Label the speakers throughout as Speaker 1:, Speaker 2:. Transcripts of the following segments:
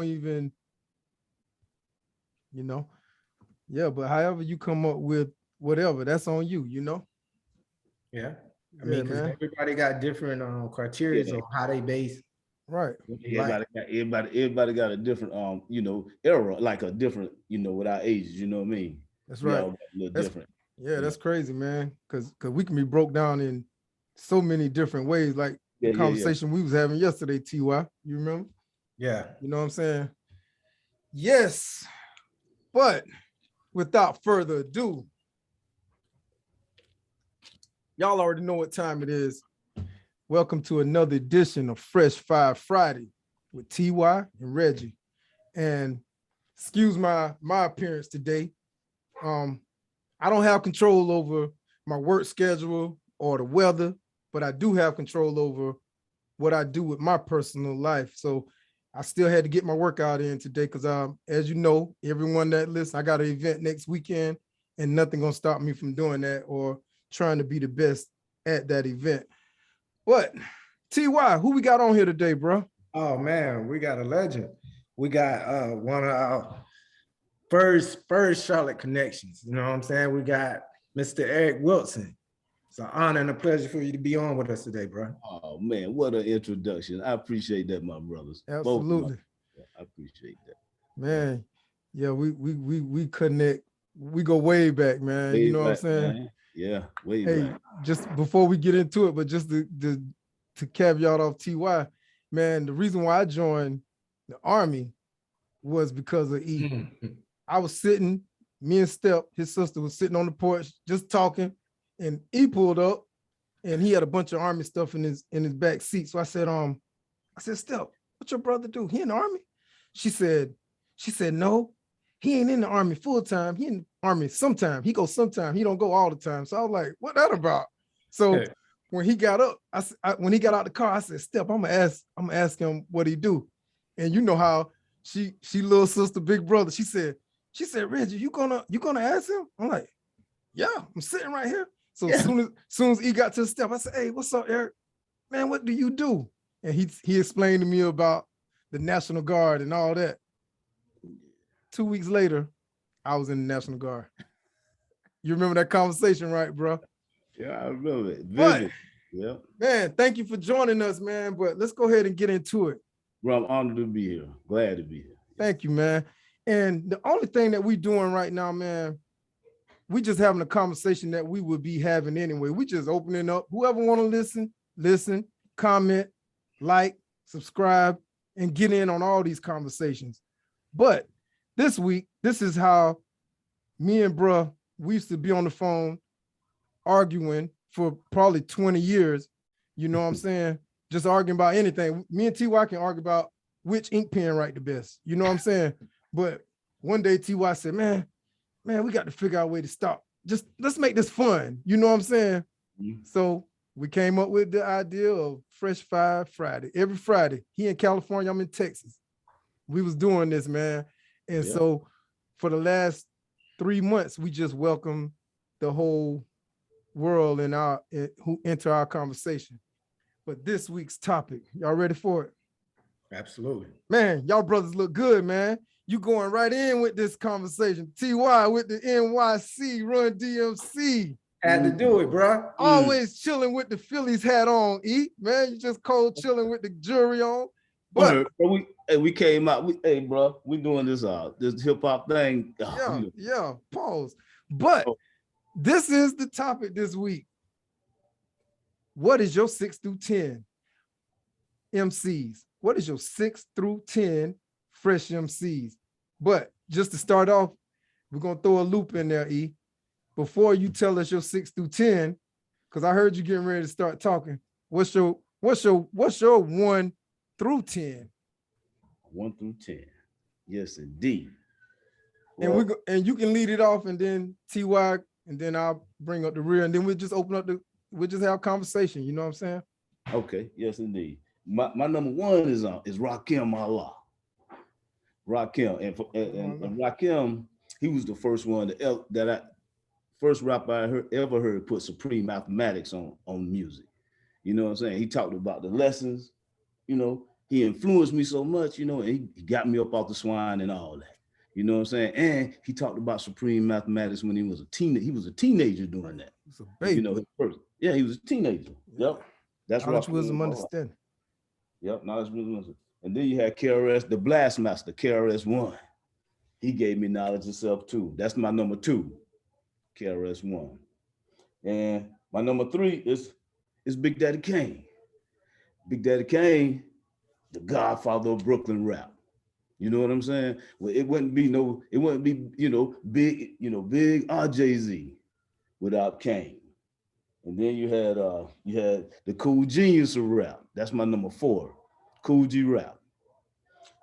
Speaker 1: even, you know. Yeah, but however you come up with whatever, that's on you, you know?
Speaker 2: Yeah. I
Speaker 1: Yeah,
Speaker 2: mean, because
Speaker 1: man.
Speaker 2: everybody got different criteria
Speaker 3: Yeah.
Speaker 2: on how they base
Speaker 1: Right.
Speaker 2: what they like.
Speaker 3: Everybody got a different era, like a different, with our ages, you know what I mean?
Speaker 1: That's
Speaker 3: We
Speaker 1: right.
Speaker 3: all got a little
Speaker 1: That's
Speaker 3: different.
Speaker 1: yeah,
Speaker 3: Yeah.
Speaker 1: that's crazy, man. Cause we can be broke down in so many different ways. Like the
Speaker 3: Yeah.
Speaker 1: conversation we was having yesterday, TY. You remember?
Speaker 2: Yeah.
Speaker 1: You know what I'm saying? Yes, but without further ado, y'all already know what time it is. Welcome to another edition of Fresh Fire Friday with TY and Reggie. And excuse my appearance today. I don't have control over my work schedule or the weather, but I do have control over what I do with my personal life. So I still had to get my workout in today because as you know, everyone that listens, I got an event next weekend and nothing gonna stop me from doing that or trying to be the best at that event. But TY, who we got on here today, bro?
Speaker 2: Oh man, we got a legend. We got one of our first Charlotte connections. You know what I'm saying? We got Mr. Eric Wilson. It's an honor and a pleasure for you to be on with us today, bro.
Speaker 3: Oh man, what an introduction. I appreciate that, my brothers. Both of
Speaker 1: Absolutely.
Speaker 3: I appreciate that.
Speaker 1: Man. Yeah, we connect. We go way back, man. You
Speaker 3: Way
Speaker 1: know what I'm
Speaker 3: back,
Speaker 1: saying?
Speaker 3: man. Yeah, way
Speaker 1: Hey,
Speaker 3: back.
Speaker 1: just before we get into it, but just to caveat off TY, man, the reason why I joined the Army was because of E. I was sitting, me and Step, his sister, was sitting on the porch just talking, and E pulled up, and he had a bunch of Army stuff in his back seat. So I said, Step, what your brother do? He in the Army? She said, no, he ain't in the Army full time. He in the Army sometime. He goes sometime. He don't go all the time. So I was like, what that about? So when he got up, when he got out the car, I said, Step, I'm gonna ask him what he do. And you know how she little sister, big brother. She said, Reggie, you gonna ask him? I'm like, yeah, I'm sitting right here. So
Speaker 3: Yeah.
Speaker 1: soon as he got to the step, I said, hey, what's up, Eric? Man, what do you do? And he explained to me about the National Guard and all that. 2 weeks later, I was in the National Guard. You remember that conversation, right, bro?
Speaker 3: Yeah, I remember it.
Speaker 1: But
Speaker 3: Vivid. Yeah.
Speaker 1: man, thank you for joining us, man. But let's go ahead and get into it.
Speaker 3: Bro, I'm honored to be here. Glad to be here.
Speaker 1: Thank you, man. And the only thing that we doing right now, man, we just having a conversation that we would be having anyway. We just opening up. Whoever want to listen, comment, like, subscribe, and get in on all these conversations. But this week, this is how me and bruh, we used to be on the phone arguing for probably 20 years. You know what I'm saying? Just arguing about anything. Me and TY can argue about which ink pen write the best. You know what I'm saying? But one day TY said, man, we got to figure out a way to stop. Just let's make this fun. You know what I'm saying?
Speaker 3: Mhm.
Speaker 1: So we came up with the idea of Fresh Fire Friday. Every Friday, he in California, I'm in Texas. We was doing this, man. And
Speaker 3: Yeah.
Speaker 1: so for the last 3 months, we just welcomed the whole world who enter our conversation. But this week's topic, y'all ready for it?
Speaker 2: Absolutely.
Speaker 1: Man, y'all brothers look good, man. You going right in with this conversation. TY with the NYC, Run DMC.
Speaker 2: Had to do it, bro.
Speaker 1: Always chilling with the Phillies hat on, E. Man, you just cold chilling with the jewelry on. But
Speaker 3: we came out. Hey, bro, we doing this hip hop thing.
Speaker 1: yeah, pause. But this is the topic this week. What is your 6 through 10 MCs? What is your 6 through 10 fresh MCs? But just to start off, we're gonna throw a loop in there, E. Before you tell us your 6 through 10, because I heard you getting ready to start talking. What's your 1 through 10?
Speaker 3: 1 through 10. Yes, indeed.
Speaker 1: Well, and you can lead it off, and then TY, and then I'll bring up the rear, and then we'll just open up we'll just have a conversation. You know what I'm saying?
Speaker 3: Okay. Yes, indeed. My number 1 is Rakim Allah. Rakim, and Rakim, he was the first one first rapper I ever heard put supreme mathematics on music. You know what I'm saying? He talked about the lessons, he influenced me so much, you know, and he got me up off the swine and all that. You know what I'm saying? And he talked about supreme mathematics when he was a teenager. He was a teenager doing that.
Speaker 1: It's a baby.
Speaker 3: You know, his first. Yeah, he was a teenager. Yep. That's
Speaker 1: knowledge,
Speaker 3: Rakim
Speaker 1: wisdom,
Speaker 3: Allah.
Speaker 1: understanding.
Speaker 3: Yep, knowledge, wisdom. And then you had KRS, the Blast Master, KRS-One. He gave me knowledge of self too. That's my number 2, KRS-One. And my number 3 is Big Daddy Kane. Big Daddy Kane, the godfather of Brooklyn rap. You know what I'm saying? Well, it wouldn't be, big RJZ without Kane. And then you had the Cool Genius of rap. That's my number 4, Cool G Rap.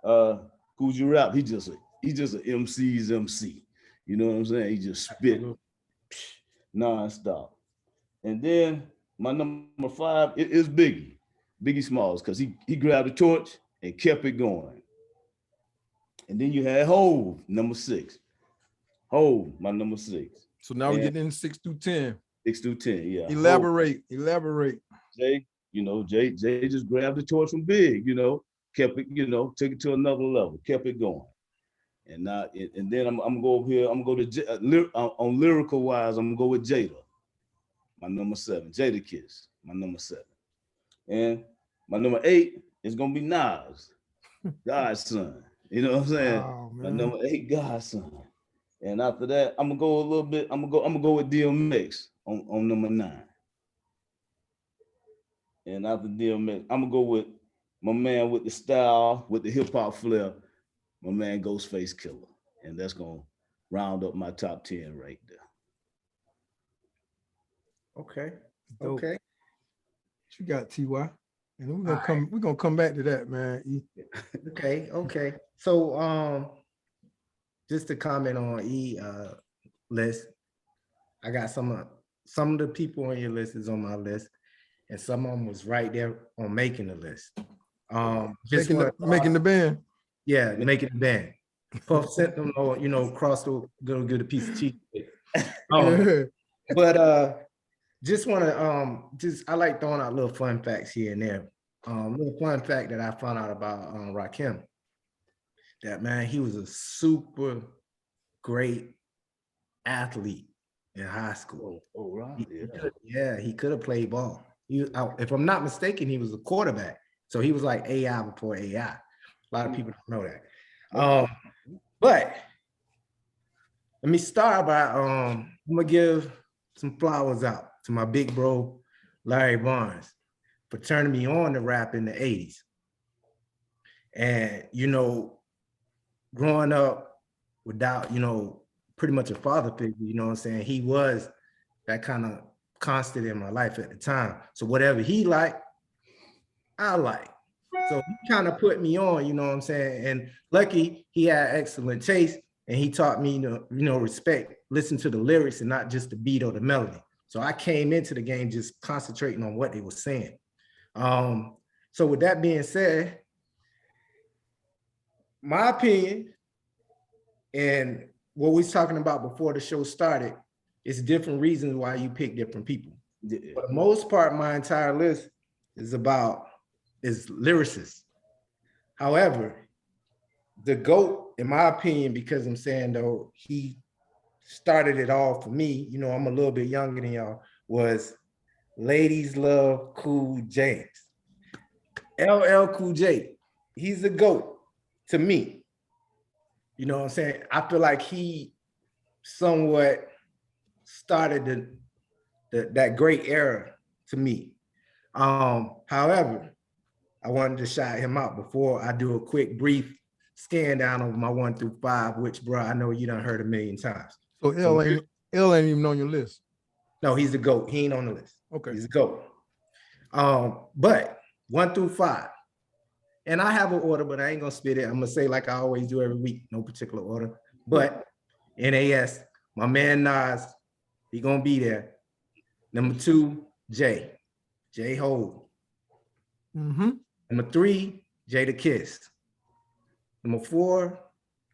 Speaker 3: Cool G Rap, he's just an MC's MC. You know what I'm saying? He just spit nonstop. And then my number 5 is Biggie Smalls, because he grabbed the torch and kept it going. And then you had Hove, number 6. Hove, my number 6.
Speaker 1: So now we're getting in 6 through 10.
Speaker 3: 6 through 10, yeah.
Speaker 1: Elaborate.
Speaker 3: Jay just grabbed the torch from Big, kept it, took it to another level, kept it going. And then I'm gonna go over here. I'm gonna go to on lyrical wise. I'm gonna go with Jada, my number 7. Jada Kiss, my number 7. And my number 8 is gonna be Nas, Godson. You know what I'm saying?
Speaker 1: Oh,
Speaker 3: my number 8, Godson. And after that, I'm gonna go a little bit. I'm gonna go with DMX on number 9. And after DMX, I'm gonna go with my man with the style, with the hip hop flair, my man Ghostface Killer. And that's gonna round up my top 10 right there.
Speaker 2: Okay.
Speaker 1: Dope.
Speaker 2: Okay.
Speaker 1: What you got, TY? And we're gonna come back to that, man.
Speaker 2: Okay. So just to comment on list, I got some of the people on your list is on my list, and some of them was right there on making the list.
Speaker 1: Making the band.
Speaker 2: Yeah, making the band. Puff sent them, cross the go get a piece of cheese. But just want to I like throwing out little fun facts here and there. Little fun fact that I found out about Rakim, that man, he was a super great athlete in high school.
Speaker 3: Oh, right.
Speaker 2: He could have played ball. If I'm not mistaken, he was a quarterback. So he was like AI before AI. A lot of people don't know that. But let me start by I'm gonna give some flowers out to my big bro, Larry Barnes, for turning me on to rap in the 80s. And, growing up without, pretty much a father figure, you know what I'm saying? He was that kind of constant in my life at the time. So whatever he liked, I like. So he kind of put me on, you know what I'm saying? And lucky he had excellent taste, and he taught me, respect, listen to the lyrics and not just the beat or the melody. So I came into the game just concentrating on what they were saying. So with that being said, my opinion and what we was talking about before the show started is different reasons why you pick different people. Yeah. For the most part, my entire list is lyricists. However, the GOAT, in my opinion, because I'm saying though, he started it all for me, I'm a little bit younger than y'all, was Ladies Love Cool James. LL Cool J, he's the GOAT to me. You know what I'm saying? I feel like he somewhat started that great era to me. However, I wanted to shout him out before I do a quick brief scan down of my 1 through 5, which, bro, I know you done heard a million times.
Speaker 1: So L ain't even on your list.
Speaker 2: No, he's the GOAT. He ain't on the list.
Speaker 1: Okay.
Speaker 2: He's the GOAT. But 1 through 5. And I have an order, but I ain't gonna spit it. I'm gonna say like I always do every week, no particular order. But NAS, my man Nas, he gonna be there. Number 2, J Hove.
Speaker 1: Mm-hmm.
Speaker 2: Number 3, Jada Kiss. Number 4,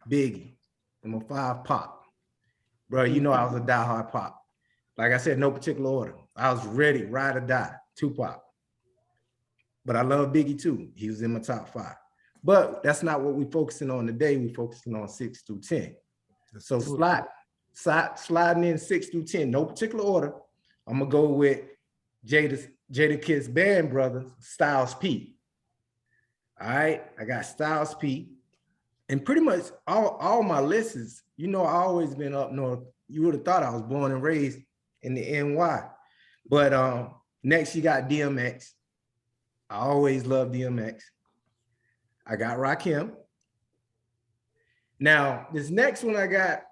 Speaker 2: Biggie. Number 5, Pop. Bro, I was a diehard Pop. Like I said, no particular order. I was ready, ride or die, Tupac. but I love Biggie too. He was in my top 5. But that's not what we're focusing on today. We're focusing on 6 through 10. So sliding in 6 through 10, no particular order. I'm gonna go with Jadakiss Band Brothers, Styles P. All right, I got Styles P. And pretty much all my lists, I always been up north. You would have thought I was born and raised in the NY. But next you got DMX. I always love DMX. I got Rakim. Now, this next one I got,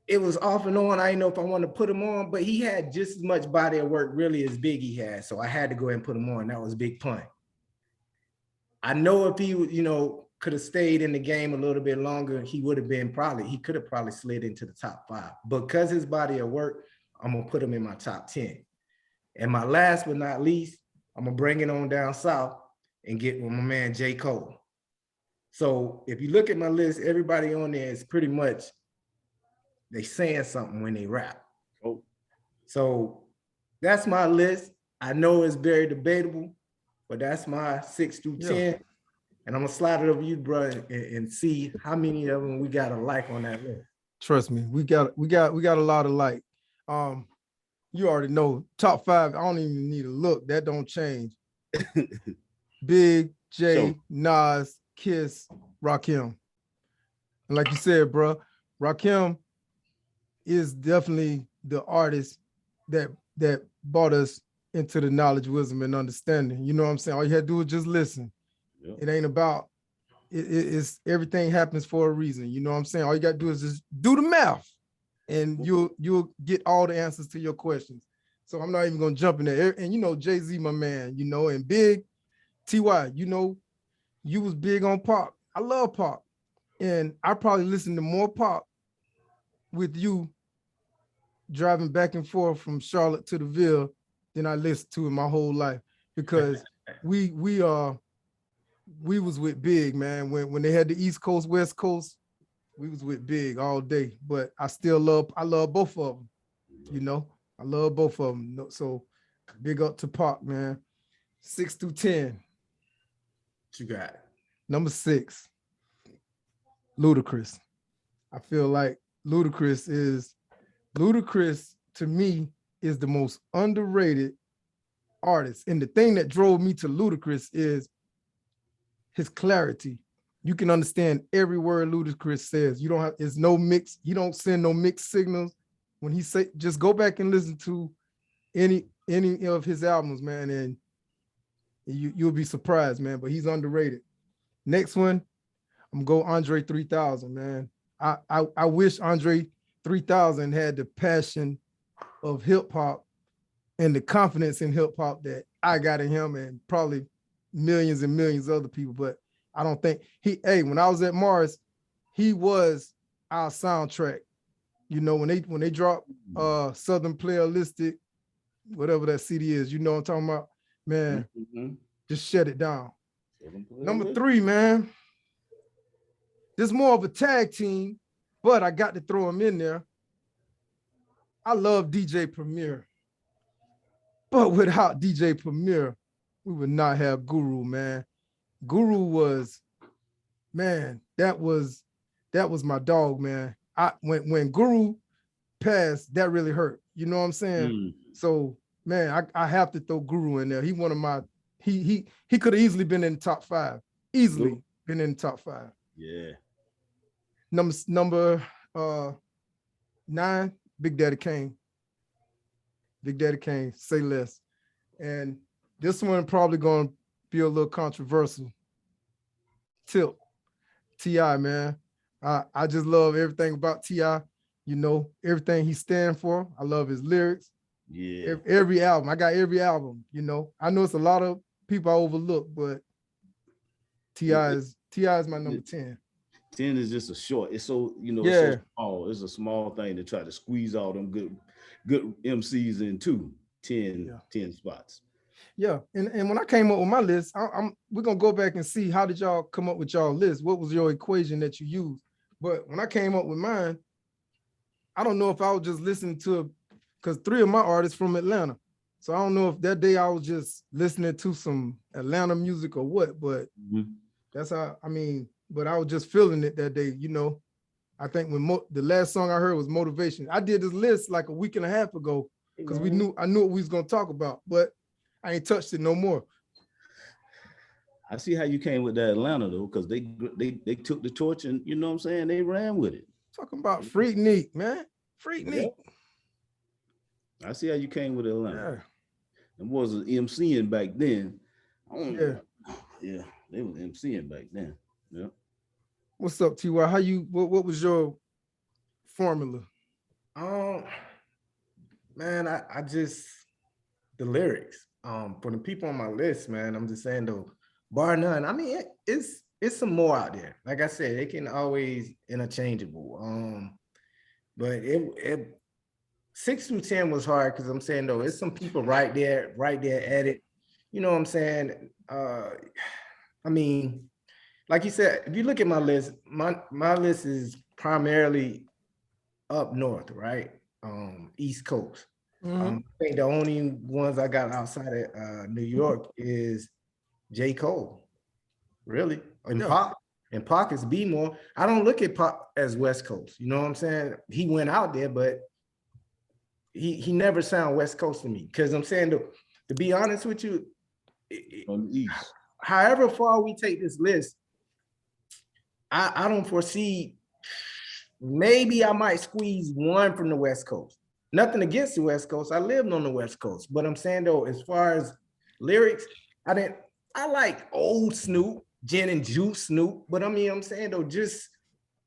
Speaker 2: it was off and on. I didn't know if I wanted to put him on, but he had just as much body of work really as Biggie had. So I had to go ahead and put him on. That was Big Pun. I know if he, could have stayed in the game a little bit longer, he could have probably slid into the top 5. Because his body of work, I'm gonna put him in my top 10. And my last but not least, I'm gonna bring it on down south and get with my man J. Cole. So if you look at my list, everybody on there is pretty much, they saying something when they rap.
Speaker 3: Oh.
Speaker 2: So that's my list. I know it's very debatable, but that's my 6 through 10. And I'm gonna slide it over you, bro, and see how many of them we got a like on that list.
Speaker 1: Trust me, we got a lot of like. You already know top 5. I don't even need to look. That don't change. Big, J,
Speaker 3: So,
Speaker 1: Nas, Kiss, Rakim. And like you said, bro, Rakim is definitely the artist that brought us into the knowledge, wisdom, and understanding. You know what I'm saying? All you had to do is just listen.
Speaker 3: yeah.
Speaker 1: It ain't about it's everything happens for a reason. You know what I'm saying? All you got to do is just do the math, and you'll get all the answers to your questions. So I'm not even gonna jump in there. And Jay-Z, my man, and Big T.Y., you was big on pop. I love pop. And I probably listened to more pop with you driving back and forth from Charlotte to the Ville than I listened to in my whole life, because we was with Big, man. When they had the East Coast, West Coast, we was with Big all day. But I love both of them. I love both of them. So big up to Pop, man. 6 through 10.
Speaker 2: What you got?
Speaker 1: Number 6, Ludacris. I feel like Ludacris to me is the most underrated artist. And the thing that drove me to Ludacris is his clarity. You can understand every word Ludacris says. It's no mix. He don't send no mixed signals. When he say, just go back and listen to any of his albums, man, and you'll be surprised, man. But he's underrated. Next one, I'm gonna go Andre 3000, man. I wish Andre 3000 had the passion of hip hop and the confidence in hip hop that I got in him, and probably millions and millions of other people. But I don't think when I was at Mars, he was our soundtrack. When they drop Southern Playalistic, whatever that CD is, what I'm talking about, man. Just shut it down. Number 3, man. This is more of a tag team, but I got to throw him in there. I love DJ Premier, but without DJ Premier, we would not have Guru, man. Guru was, man, that was my dog, man. When Guru passed, that really hurt. You know what I'm saying? So, man, I have to throw Guru in there. He one of my, he could have easily been in the top 5. Easily been in the top 5.
Speaker 3: Yeah.
Speaker 1: Number 9, Big Daddy Kane. Big Daddy Kane, Say Less. And this one probably gonna be a little controversial. Tip, T.I., man. I just love everything about T.I., everything he stands for. I love his lyrics.
Speaker 3: Yeah.
Speaker 1: Every album. I got every album, I know it's a lot of people I overlook, but T.I. is my number 10.
Speaker 3: 10 is just a short. It's so, it's so small. It's a small thing to try to squeeze all them good MCs into 10 spots.
Speaker 1: Yeah, and when I came up with my list, we're gonna go back and see how did y'all come up with y'all list. What was your equation that you used? But when I came up with mine, I don't know if I was just listening to, because 3 of my artists from Atlanta. So I don't know if that day I was just listening to some Atlanta music or what, but that's how, I mean, but I was just feeling it that day, you know. I think when the last song I heard was Motivation. I did this list like a week and a half ago because I knew what we was gonna talk about, but I ain't touched it no more.
Speaker 3: I see how you came with that Atlanta though, because they took the torch and you know what I'm saying, they ran with it.
Speaker 1: Talking about Freaknik, man. Freaknik.
Speaker 3: I see how you came with Atlanta.
Speaker 1: Yeah.
Speaker 3: And was MCing back then.
Speaker 1: Yeah,
Speaker 3: they was MCing back then. Yeah.
Speaker 1: What's up, Ty? How you? What was your formula?
Speaker 2: Man, I just the lyrics. For the people on my list, man, I'm just saying though, bar none. I mean, it's some more out there. Like I said, it can always interchangeable. But it 6 through 10 was hard because I'm saying though, it's some people right there at it. You know what I'm saying? I mean, like you said, if you look at my list, my list is primarily up north, right? East Coast. I think the only ones I got outside of New York is J. Cole, really. And Pac is B more. I don't look at Pac as West Coast. You know what I'm saying? He went out there, but he never sound West Coast to me. Because I'm saying, to be honest with you,
Speaker 3: on the East.
Speaker 2: However far we take this list, I don't foresee, maybe I might squeeze one from the West Coast. Nothing against the West Coast. I lived on the West Coast. But I'm saying though, as far as lyrics, I like old Snoop, Gin and Juice Snoop, but I mean, I'm saying though, just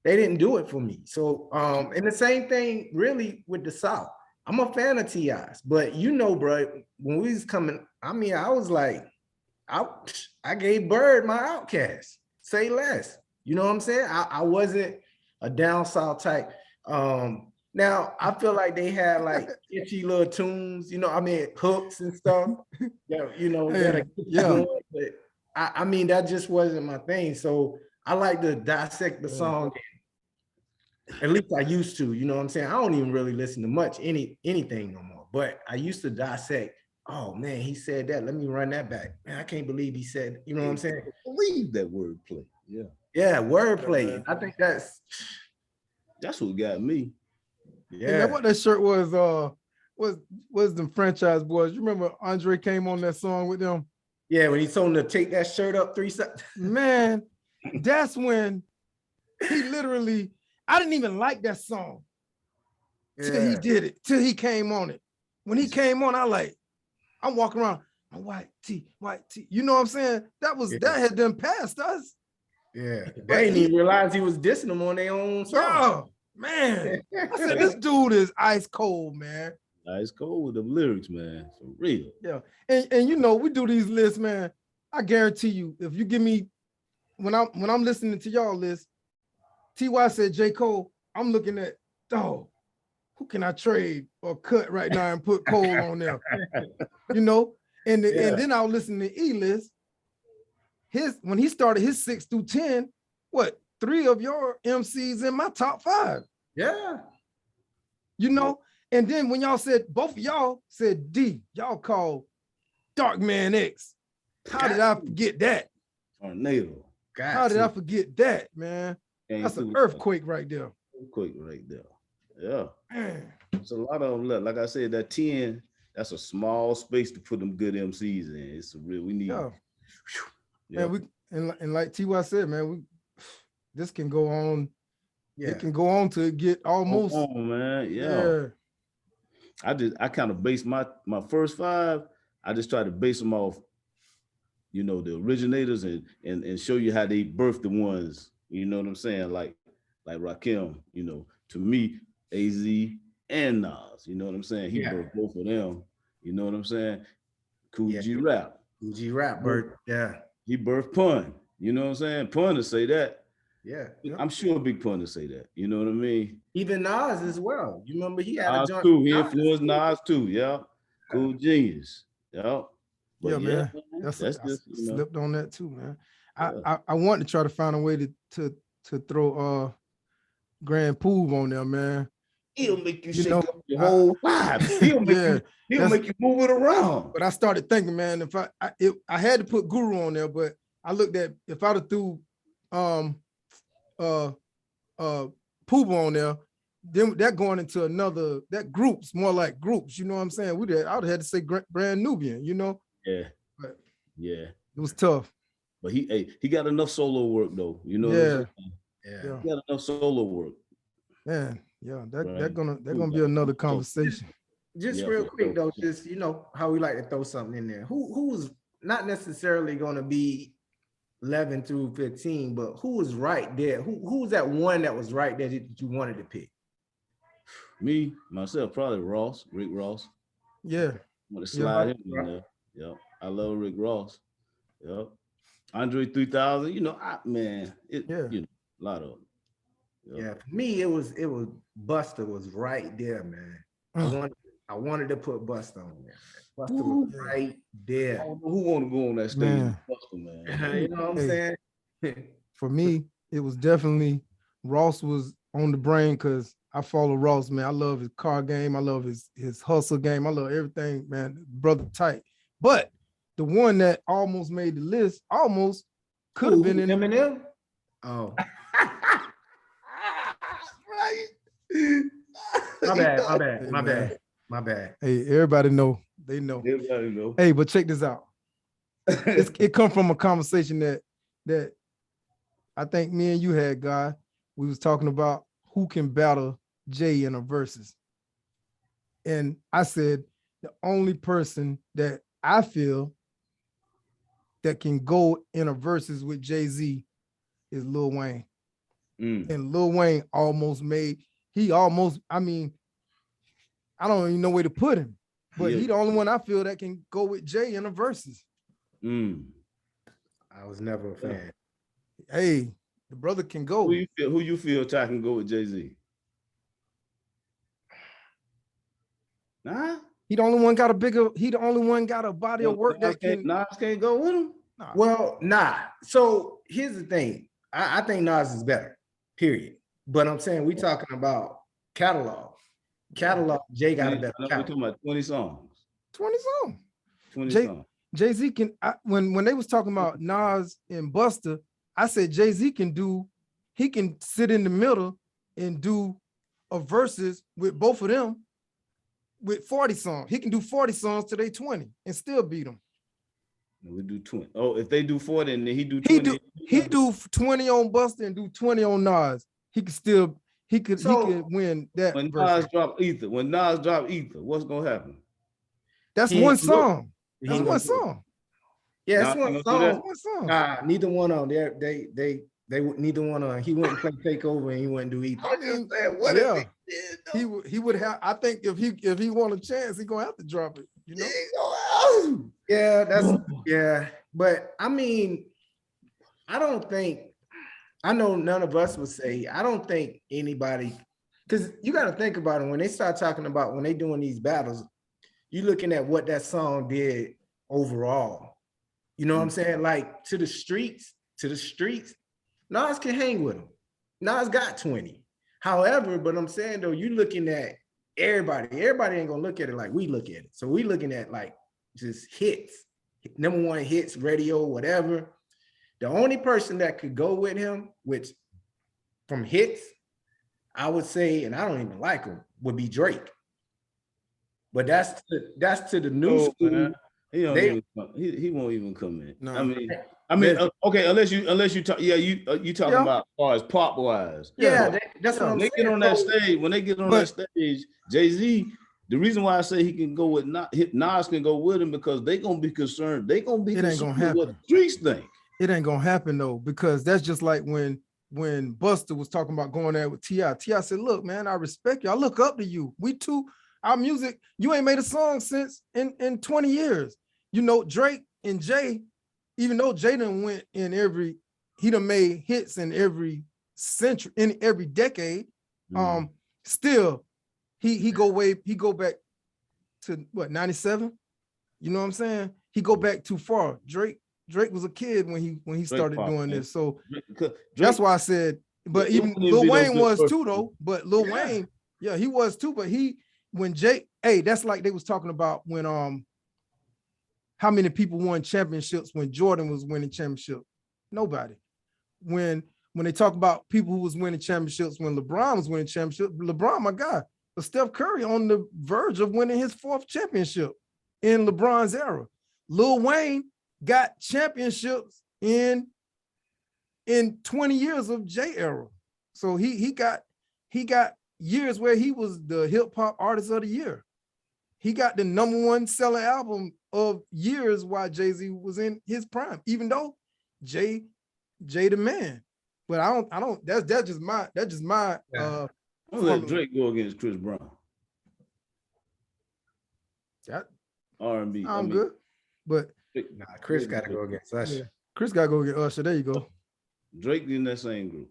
Speaker 2: they didn't do it for me. So and the same thing really with the South. I'm a fan of T.I.'s, but you know, bro, when we was coming, I mean, I was like, I gave Bird my Outcast. Say less. You know what I'm saying? I wasn't a down south type. Now I feel like they had like itchy little tunes, you know, I mean hooks and stuff. Yeah, you know, going, but I mean that just wasn't my thing. So I like to dissect the song. At least I used to, you know what I'm saying? I don't even really listen to much anything no more, but I used to dissect. Oh man, he said that. Let me run that back. Man, I can't believe he said, you know what I'm saying?
Speaker 3: Believe that wordplay. Yeah.
Speaker 2: Yeah, wordplay. I think that's
Speaker 3: what got me.
Speaker 1: Yeah. And what that shirt was the Franchise Boys. You remember Andre came on that song with them?
Speaker 2: Yeah, when he told him to take that shirt up 3 seconds.
Speaker 1: Man, that's when he literally, I didn't even like that song till he did it, till he came on it. When he came on, I'm walking around, white tee. You know what I'm saying? That had done passed us.
Speaker 2: Yeah, they didn't even realize he was dissing them on their own song.
Speaker 1: Oh, man. I said, this dude is ice cold, man.
Speaker 3: Ice cold with the lyrics, man, for real.
Speaker 1: Yeah, and you know, we do these lists, man. I guarantee you, if you give me, when I'm listening to y'all list, T.Y. said J. Cole, I'm looking at, who can I trade or cut right now and put Cole on there? You know, and then I'll listen to E-list. When he started his 6 through 10, 3 of your MCs in my top 5.
Speaker 2: Yeah.
Speaker 1: You know, and then when y'all said, both of y'all said D, y'all called Dark Man X. How did I forget that?
Speaker 3: Tornado.
Speaker 1: How did I forget that, man? That's an earthquake right there.
Speaker 3: Earthquake right there. Yeah. Man. It's a lot of them left. Like I said, that 10, that's a small space to put them good MCs in. It's a real, we need.
Speaker 1: Yeah. Man, and like T.Y. said, man, this can go on. Yeah. It can go on to get almost.
Speaker 3: Oh, man. Yeah. I kind of based my first 5. I just try to base them off, you know, the originators and show you how they birthed the ones. You know what I'm saying? Like Rakim, you know, to me, AZ and Nas. You know what I'm saying? He birthed both of them. You know what I'm saying? Cool G Rap.
Speaker 2: Cool G Rap birthed. Yeah.
Speaker 3: He birthed Pun. You know what I'm saying? Pun to say that.
Speaker 2: Yeah.
Speaker 3: I'm sure Big Pun to say that. You know what I mean?
Speaker 2: Even Nas as well. You remember he had
Speaker 3: Nas
Speaker 2: a joint.
Speaker 3: too. He influenced Nas too. Yeah. Cool genius. Yeah.
Speaker 1: But man. That's just slipped on that too, man. I want to try to find a way to throw Grand Poove on there, man.
Speaker 3: He'll make you
Speaker 1: You
Speaker 3: shake
Speaker 1: know,
Speaker 3: up your whole vibe. He'll make
Speaker 1: Yeah,
Speaker 3: he'll make you move it around.
Speaker 1: but I started thinking, man, if I had to put Guru on there, but I looked at if I'd have threw Pooba on there, then that going into another that groups more like groups. You know what I'm saying? I would have had to say Brand Nubian. You know,
Speaker 3: Yeah,
Speaker 1: but
Speaker 3: yeah.
Speaker 1: it was tough.
Speaker 3: But he got enough solo work though. You know what I'm
Speaker 1: Yeah,
Speaker 3: saying?
Speaker 2: Yeah.
Speaker 3: He got enough solo work.
Speaker 1: man. Yeah, that
Speaker 3: Right.
Speaker 1: they're gonna be another conversation.
Speaker 2: Just
Speaker 3: Yeah,
Speaker 2: real
Speaker 3: for
Speaker 2: quick
Speaker 3: sure.
Speaker 2: though, just how we like to throw something in there. Who's not necessarily going to be 11 through 15, but who was right there? Who was that one that was right there that you wanted to pick?
Speaker 3: Me, myself, probably Rick Ross.
Speaker 1: Yeah,
Speaker 3: Want to slide him in
Speaker 2: Right.
Speaker 3: there. Yep. I love Rick Ross. Yep. Andre 3000, man,
Speaker 1: Yeah.
Speaker 3: a lot of them. Yep.
Speaker 2: Yeah, for me, it was Buster was right there, man. I wanted to put Buster on there. Buster was
Speaker 1: Yeah.
Speaker 2: right
Speaker 3: I
Speaker 2: there.
Speaker 3: don't know who want to go on that stage.
Speaker 1: Man.
Speaker 3: Buster, man.
Speaker 2: You know what I'm
Speaker 1: Hey.
Speaker 2: saying?
Speaker 1: For me, it was definitely Ross was on the brain because I follow Ross, man. I love his car game. I love his hustle game. I love everything, man. Brother tight. But the one that almost made the list, almost could have been in
Speaker 2: Eminem. Oh,
Speaker 3: Right.
Speaker 2: my bad.
Speaker 1: Hey, everybody know. They know.
Speaker 3: Everybody know.
Speaker 1: Hey, but check this out. It come from a conversation that I think me and you had, Guy. We was talking about who can battle Jay in a versus. And I said the only person that I feel that can go in a versus with Jay-Z is Lil Wayne. And Lil Wayne I mean, I don't even know where to put him, but he the only one I feel that can go with Jay in a versus.
Speaker 2: I was never a fan.
Speaker 1: Hey, the brother can go.
Speaker 3: Who you feel Ty can go with Jay-Z? Nah.
Speaker 1: He the only one got a body of work that can.
Speaker 3: Nas can't go with him.
Speaker 1: Nah.
Speaker 2: Well, nah. So here's the thing. I think Nas is better, period. But I'm saying we talking about catalog. Jay got a better
Speaker 3: We're
Speaker 2: catalog.
Speaker 3: talking about 20 songs.
Speaker 1: 20 songs.
Speaker 3: 20 songs.
Speaker 1: Jay-Z can, when they was talking about Nas and Buster, I said Jay-Z he can sit in the middle and do a verses with both of them with 40 songs. He can do 40 songs till they 20 and still beat them.
Speaker 3: We do 20. Oh, if they do 40 and then he do 20.
Speaker 1: He do 20 on Buster and do 20 on Nas. He could win that.
Speaker 3: When
Speaker 1: versus.
Speaker 3: Nas drop Ether, what's gonna happen?
Speaker 1: That's one song.
Speaker 2: He
Speaker 1: That's
Speaker 2: ain't
Speaker 1: one
Speaker 2: gonna do it.
Speaker 1: song.
Speaker 2: Yeah,
Speaker 3: Nah,
Speaker 2: that's
Speaker 3: he
Speaker 2: one
Speaker 3: gonna do that?
Speaker 2: song.
Speaker 1: One song.
Speaker 2: Nah, neither one of them. They neither one of them. He wouldn't play Takeover and he wouldn't do either.
Speaker 1: I mean,
Speaker 3: What
Speaker 1: yeah.
Speaker 3: if he did?
Speaker 1: He would have. I think if he want a chance, he gonna have to drop it. You know.
Speaker 2: Yeah. But I mean, I know none of us would say. I don't think anybody, because you got to think about it when they start talking about when they doing these battles. You looking at what that song did overall. You know what I'm saying? Like to the streets. Nas can hang with him. Nas got 20. However, but I'm saying though, you looking at everybody. Everybody ain't gonna look at it like we look at it. So we looking at like just hits, number one hits, radio, whatever. The only person that could go with him, which from hits, I would say, and I don't even like him, would be Drake. But that's to the new school.
Speaker 3: Man. He won't even come in.
Speaker 1: No.
Speaker 3: I mean, okay, unless you talk, you talking about as far as pop wise.
Speaker 2: Yeah, that's what I'm
Speaker 3: When they
Speaker 2: saying.
Speaker 3: get on that stage, that stage, Jay-Z, the reason why I say he can go with Nas can go with him because they gonna be concerned. They gonna be concerned with what the streets think.
Speaker 1: It ain't gonna happen though, because that's just like when Buster was talking about going there with T.I. T.I. said, look, man, I respect you. I look up to you. Our music, you ain't made a song since in 20 years. You know, Drake and Jay, even though Jay done went he done made hits in every century, in every decade. Still, he go back to what, 97? You know what I'm saying? He go back too far. Drake was a kid when he started doing this. So that's why I said, but even Lil Wayne was too though. But Lil Wayne, Yeah, he was too. But that's like they was talking about when how many people won championships when Jordan was winning championships? Nobody. When they talk about people who was winning championships when LeBron was winning championships, LeBron, my guy, but Steph Curry on the verge of winning his 4th championship in LeBron's era. Lil Wayne got championships in 20 years of Jay era. So he got years where he was the hip hop artist of the year. He got the #1 selling album of years while Jay-Z was in his prime, even though Jay the man. But I don't that's just my
Speaker 3: I'll let Drake go against Chris Brown.
Speaker 1: That
Speaker 3: R&B.
Speaker 1: I'm good. But
Speaker 2: Nah, Chris got to go against Usher.
Speaker 1: yeah, Chris got to go get Usher. There you go.
Speaker 3: Drake in that same group.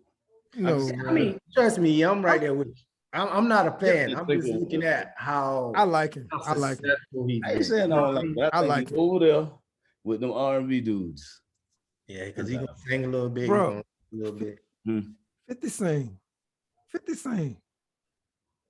Speaker 1: No,
Speaker 2: I mean, trust me, I'm right there with you. I'm not a fan.
Speaker 3: Yeah,
Speaker 2: I'm just looking at how
Speaker 1: I like him. I like him.
Speaker 2: successful he's
Speaker 3: I ain't
Speaker 2: been.
Speaker 3: saying all like that.
Speaker 1: I
Speaker 3: I think
Speaker 1: like
Speaker 3: he's
Speaker 1: it.
Speaker 3: over there with them R&B dudes.
Speaker 2: Yeah, because he gonna sing a little bit,
Speaker 1: Bro.
Speaker 2: he gonna a little bit.
Speaker 1: 50 Cent. 50 Cent.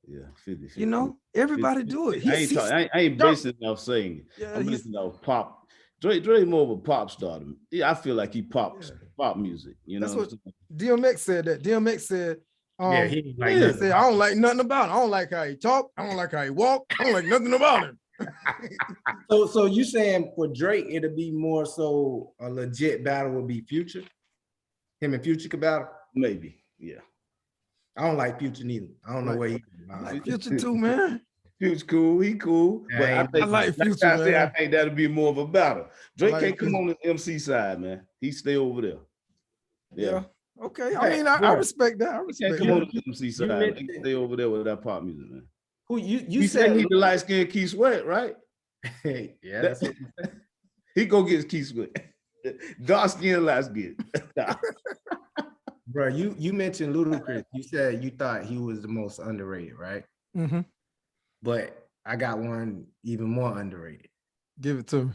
Speaker 3: Yeah, 50.
Speaker 1: You know, everybody do it.
Speaker 3: I ain't basing it off saying it.
Speaker 1: Yeah,
Speaker 3: I'm basing it off pop. Drake more of a pop star. Yeah, I feel like he pops pop music. You know,
Speaker 1: That's what DMX said. That DMX said.
Speaker 2: Yeah, he like
Speaker 1: he
Speaker 2: nothing
Speaker 1: said, I don't like nothing about him. I don't like how he talk. I don't like how he walk. I don't like nothing about him.
Speaker 2: So you saying for Drake, it'll be more so a legit battle would be Future? Him and Future could battle?
Speaker 3: maybe. Yeah.
Speaker 2: I don't like Future neither. I don't know where he.
Speaker 1: I like Future too, man.
Speaker 3: Future's cool. He cool.
Speaker 2: Yeah,
Speaker 3: But I think,
Speaker 1: I like Future,
Speaker 3: I said,
Speaker 1: man.
Speaker 3: I think that'll be more of a battle. Drake
Speaker 1: like
Speaker 3: can't come
Speaker 1: Future.
Speaker 3: on the MC side, man. He stay over there.
Speaker 1: Yeah. Okay. I
Speaker 2: Right,
Speaker 1: mean, I
Speaker 2: right.
Speaker 1: respect that. I
Speaker 3: He
Speaker 1: respect
Speaker 3: can't come
Speaker 1: that.
Speaker 3: on the MC side.
Speaker 2: mentioned-
Speaker 3: He can stay over there with that pop music, man.
Speaker 2: Who you
Speaker 3: He said
Speaker 2: said
Speaker 3: he the light skinned Keith Sweat, right?
Speaker 2: yeah, that's it.
Speaker 3: He go get Keith Sweat. Dark skin, light skin.
Speaker 2: Bro, you mentioned Ludacris. You said you thought he was the most underrated, right?
Speaker 1: Mhm.
Speaker 2: But I got one even more underrated.
Speaker 1: Give it to me.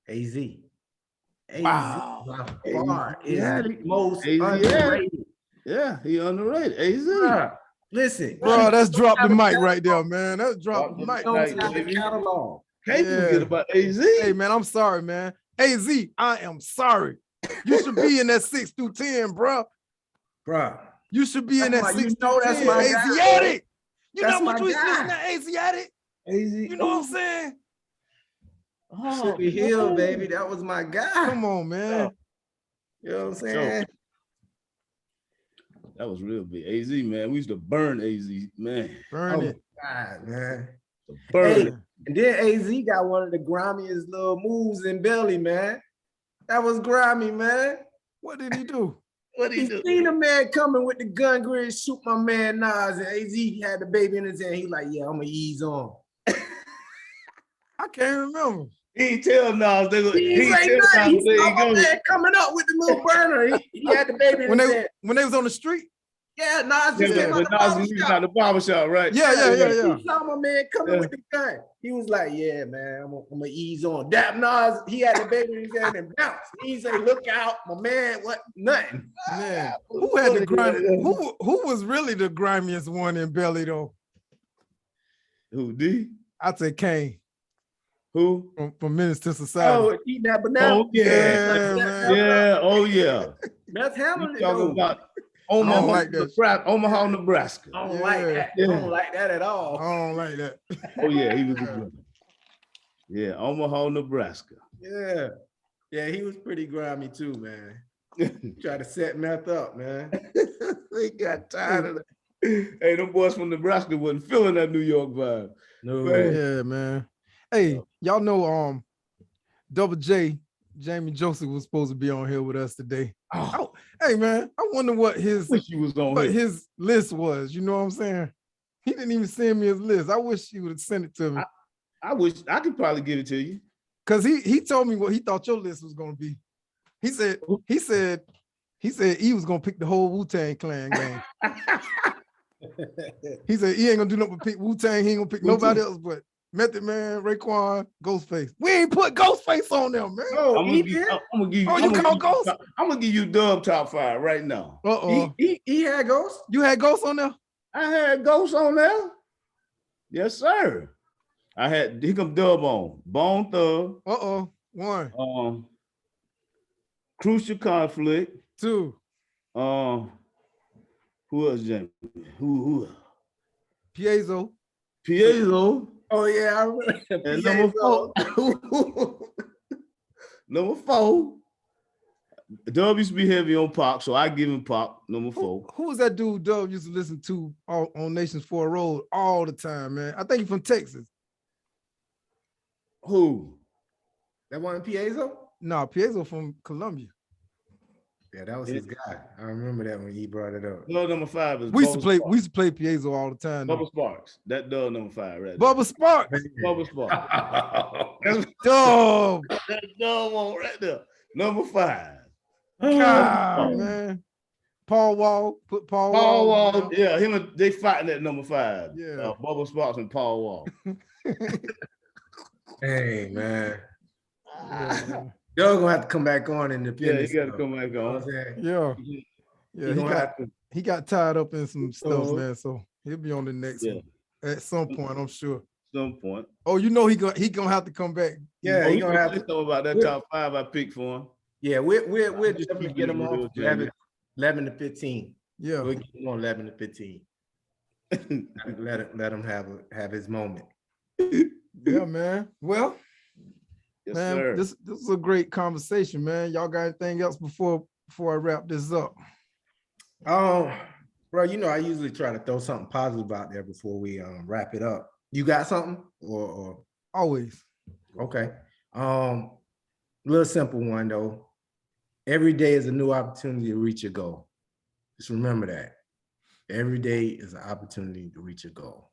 Speaker 2: AZ.
Speaker 1: Wow.
Speaker 2: By far is
Speaker 3: Yeah,
Speaker 2: the most
Speaker 3: AZ, yeah.
Speaker 2: underrated.
Speaker 3: Yeah, he underrated. AZ.
Speaker 2: Bruh, listen,
Speaker 1: Bro, that's drop the mic right there, man. That's drop the mic.
Speaker 2: don't
Speaker 3: Right,
Speaker 2: have the
Speaker 3: baby.
Speaker 2: catalog.
Speaker 3: Can't
Speaker 1: Yeah.
Speaker 3: forget about AZ.
Speaker 1: Hey, man, I'm sorry, man. AZ, I am sorry. You should be in that 6 through 10, bro.
Speaker 2: Bruh.
Speaker 1: You should be in that
Speaker 2: That's my-
Speaker 1: 6
Speaker 2: you know
Speaker 1: through
Speaker 2: that's
Speaker 1: 10.
Speaker 2: my guy,
Speaker 1: Asiatic. You
Speaker 2: That's
Speaker 1: know what
Speaker 2: my
Speaker 1: you
Speaker 2: guy.
Speaker 1: listen to Asiatic?
Speaker 3: AZ.
Speaker 1: You know what I'm saying?
Speaker 2: Mississippi Hill, baby. That was my guy.
Speaker 1: Come on, man.
Speaker 2: You know what I'm saying?
Speaker 3: That was real big. AZ, man. We used to burn AZ, man.
Speaker 1: Burn
Speaker 2: Oh,
Speaker 1: it.
Speaker 2: God, man.
Speaker 3: Burn
Speaker 2: Hey,
Speaker 3: it.
Speaker 2: and then AZ got one of the grimiest little moves in Belly, man. That was grimy, man.
Speaker 1: What did he do?
Speaker 3: What did
Speaker 2: He
Speaker 3: he do?
Speaker 2: seen a man coming with the gun grid, shoot my man Nas, and AZ had the baby in his hand. He like, yeah, I'm gonna ease on.
Speaker 1: I can't remember.
Speaker 3: He ain't tell Nas.
Speaker 2: He ain't say nothing. He saw my man coming up with the little burner. He had the baby in
Speaker 1: When
Speaker 2: his
Speaker 1: they
Speaker 2: hand.
Speaker 1: was on the street?
Speaker 2: Yeah, Nas just
Speaker 3: Yeah,
Speaker 2: came out
Speaker 3: but
Speaker 2: the
Speaker 3: Nas
Speaker 2: barber
Speaker 3: was
Speaker 2: shop.
Speaker 3: out the barbershop, right?
Speaker 1: Yeah.
Speaker 2: He saw my man coming
Speaker 3: Yeah.
Speaker 2: with the gun. He was like, yeah, man, I'm gonna ease on. Dap Nas, he had the baby in his hand and bounced. He say, look out, my man, what? Nothing.
Speaker 1: Man, who had the grimy? Who was really the grimiest one in Belly though?
Speaker 3: Who, D?
Speaker 1: I'd say Kane
Speaker 3: Who?
Speaker 1: from Menace to Society.
Speaker 2: Oh, eat that banana.
Speaker 3: Oh, yeah.
Speaker 1: Yeah, man.
Speaker 3: Yeah, oh, yeah.
Speaker 2: That's
Speaker 3: You
Speaker 2: handling it
Speaker 3: talking
Speaker 2: though.
Speaker 3: about
Speaker 1: I don't
Speaker 3: Omaha,
Speaker 1: like that.
Speaker 3: Omaha, Nebraska.
Speaker 2: I don't like that.
Speaker 3: Yeah.
Speaker 2: I don't like that at all.
Speaker 1: I don't like that.
Speaker 3: Oh, yeah, he was a good. Yeah, Omaha, Nebraska.
Speaker 2: Yeah. Yeah, he was pretty grimy too, man. Try to set meth up, man.
Speaker 3: They got tired of that. Hey, them boys from Nebraska wasn't feeling that New York vibe.
Speaker 2: No.
Speaker 3: Man.
Speaker 1: Yeah, man. Hey, y'all know Double J, Jamie Joseph was supposed to be on here with us today. Hey man, I wonder what his
Speaker 3: Wish you was on here.
Speaker 1: his list was. You know what I'm saying? He didn't even send me his list. I wish he would have sent it to me.
Speaker 3: I wish I could probably give it to you.
Speaker 1: Cause he told me what he thought your list was gonna be. He said he was gonna pick the whole Wu-Tang Clan gang. He said he ain't gonna do nothing but pick Wu-Tang. He ain't gonna pick nobody else but Method Man, Raekwon, Ghostface. We ain't put Ghostface on there, man.
Speaker 2: Oh,
Speaker 3: I'm
Speaker 2: he
Speaker 3: gonna give,
Speaker 2: did?
Speaker 3: I'm gonna give you.
Speaker 1: Oh, you
Speaker 3: I'm gonna
Speaker 1: call
Speaker 3: give you-
Speaker 1: Ghost?
Speaker 3: I'm gonna give you Dub top 5 right now.
Speaker 1: Uh-oh.
Speaker 2: He had ghosts?
Speaker 1: You had Ghost on there?
Speaker 3: I had Ghost on there. Yes, sir. I had here come Dub on Bone Thug.
Speaker 1: One,
Speaker 3: Crucial Conflict.
Speaker 1: two,
Speaker 3: Who else, Jamie? Who?
Speaker 1: Piezo.
Speaker 3: Piezo.
Speaker 2: Oh yeah, I remember.
Speaker 3: And number four. Number four. Dub used to be heavy on Pop, so I give him Pop. Number four.
Speaker 1: Who was that dude Dub used to listen to on Nations for a Road all the time, man? I think he's from Texas.
Speaker 3: Who?
Speaker 2: That wasn't Piezo?
Speaker 1: No, Piezo from Colombia.
Speaker 2: Yeah, that was his guy. I remember that when he brought it up.
Speaker 3: No, number five is
Speaker 1: We used
Speaker 3: Bubba
Speaker 1: to play Piezo all the time.
Speaker 3: Bubba Sparks. That Dub number five, right?
Speaker 1: Bubba Sparks.
Speaker 3: Bubba Sparks.
Speaker 1: Dub.
Speaker 3: That Dub on right there. Number five.
Speaker 1: God, man. Paul Wall. Put Paul Wall.
Speaker 3: Yeah, they fighting at number five.
Speaker 1: Yeah.
Speaker 3: Bubba Sparks and Paul Wall.
Speaker 2: Hey, man.
Speaker 1: Yeah.
Speaker 2: Y'all gonna have to come back on in the
Speaker 3: Yeah, you got to come back
Speaker 2: You know what
Speaker 3: on.
Speaker 2: I'm saying?
Speaker 1: Yeah.
Speaker 2: You gonna have to-
Speaker 1: He got tied up in some stuff,
Speaker 2: Uh-huh.
Speaker 1: man. So he'll be on the next
Speaker 3: Yeah.
Speaker 1: one at some point, I'm sure.
Speaker 3: Some point.
Speaker 1: Oh, you know he gonna have to come back.
Speaker 2: Yeah,
Speaker 3: Oh,
Speaker 2: he
Speaker 3: you
Speaker 2: gonna have
Speaker 3: say
Speaker 2: to.
Speaker 3: something about that top five I picked for him.
Speaker 2: Yeah, we'll
Speaker 3: Just
Speaker 2: definitely
Speaker 3: keep
Speaker 2: get
Speaker 3: it
Speaker 2: him
Speaker 3: real,
Speaker 2: on
Speaker 3: Jamie.
Speaker 2: 11 to 15.
Speaker 1: Yeah.
Speaker 2: We'll get him on 11 to 15. let him have his moment.
Speaker 1: Yeah, man. Well,
Speaker 3: Yes,
Speaker 1: man,
Speaker 3: sir.
Speaker 1: this is a great conversation, man. Y'all got anything else before I wrap this up?
Speaker 2: Bro, you know I usually try to throw something positive out there before we wrap it up. You got something or
Speaker 1: Always.
Speaker 2: okay? Little simple one though. Every day is a new opportunity to reach your goal. Just remember that. Every day is an opportunity to reach your goal.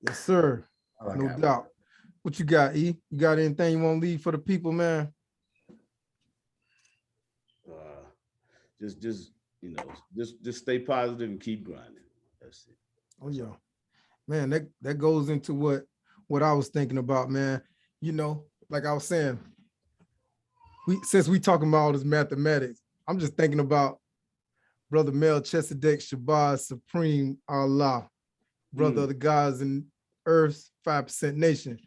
Speaker 1: Yes, sir.
Speaker 2: All I
Speaker 1: No
Speaker 2: got.
Speaker 1: doubt. What you got, E? You got anything you want to leave for the people, man?
Speaker 3: Just you know, just stay positive and keep grinding. That's it.
Speaker 1: Oh yeah, man. That goes into what I was thinking about, man. You know, like I was saying, since we talking about all this mathematics, I'm just thinking about Brother Melchizedek Shabbat Supreme Allah, brother of the gods and Earth's 5% nation.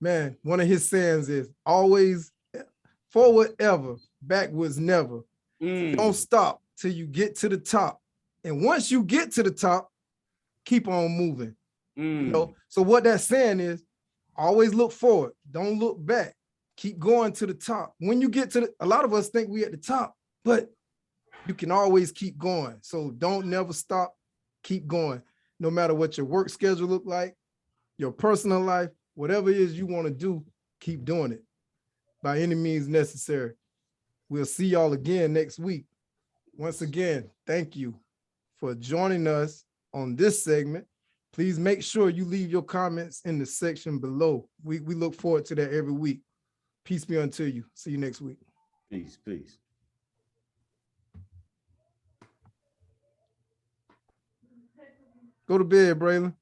Speaker 1: Man, one of his sayings is always forward ever, backwards never. Don't stop till you get to the top. And once you get to the top, keep on moving. You know, so what that's saying is always look forward. Don't look back. Keep going to the top. When you get to a lot of us think we at the top, but you can always keep going. So don't never stop. Keep going. No matter what your work schedule look like, your personal life, whatever it is you want to do, keep doing it by any means necessary. We'll see y'all again next week. Once again, thank you for joining us on this segment. Please make sure you leave your comments in the section below. We look forward to that every week. Peace be unto you. See you next week.
Speaker 3: Peace.
Speaker 1: Go to bed, Braylon.